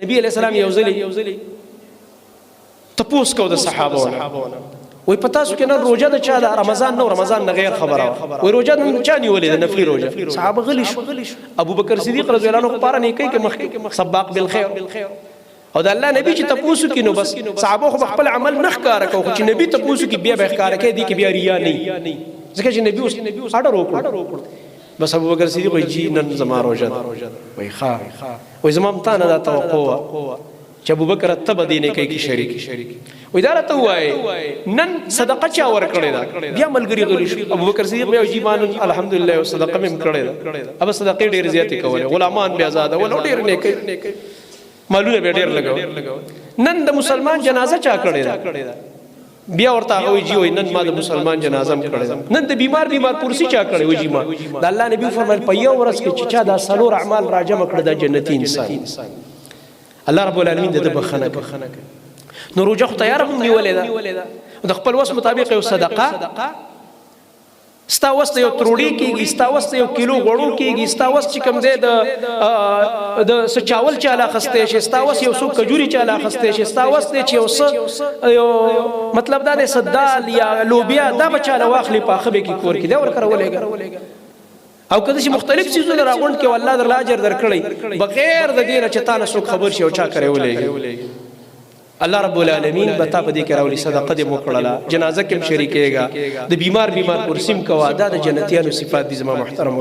نبی علیہ السلام یو ځلې تپوس کو د صحابهونه وای پتا سو کنه روزه د چا د رمضان نو رمضان نه غیر خبره وای روزه د چا نیولې د نفلی روزه صحابه غلی شو ابو بکر صدیق رضی الله عنه پاره نه کوي کې مخ سباق بالخير او د الله نبی چې تپوس کینو بس صحابه خو خپل عمل نه ښکارا کو چې نبی تپوس کی بیا به ښکارا کې دي کې بیا ریا نه ځکه چې نبی اوس اډر وکړ بس ابو بکر صدیق وای جی نن زما روزه وای ښا وای زما ته نه توقع چې ابو بکر تب دینه کوي کی شریک وای دا راته وای نن صدقه چا ور کړی دا بیا ملګری غلی شو ابو بکر صدیق بیا جی مان الحمدلله او صدقه مم کړی دا اب صدقه ډیر زیات کوله غلامان بیا آزاد ول ډیر نه کوي مالونه به ډیر لګاو نن د مسلمان جنازه چا کړی دا بیا ورته وای جی وای نن ما د مسلمان جنازه م کړی نن د بیمار پرسی چا کړی وای جی ما د الله نبی فرمایل په یو ورځ کې چې چا دا سلور اعمال راجم کړی دا جنتی انسان الله رب العالمین د بخنه نو روزه خو تیار هم نیولې ده د خپل وس مطابق یو صدقه ستا وس یو تروړی کیږي ستا وس یو کیلو غوړو کیږي ستا وس چې کوم دی د سچاول چاله خسته شي ستا وس یو سو کجوري چاله خسته شي ستا وس دی چې یو مطلب دا د صدال یا لوبیا دا بچاله واخلي په خبه کې کور کې دا ور کرولېګا او کله چې مختلف سيزونه راغونډ کې والله در لاجر درکړي بغیر د دې چې تاسو څوک خبر شي او چا کوي ولې الله رب العالمین بتا په دې کې راولي صدقه دې موکړه جنازه کې شریکېګا د بیمار پرسیم کوا دا د جنتیانو صفات دي زما محترم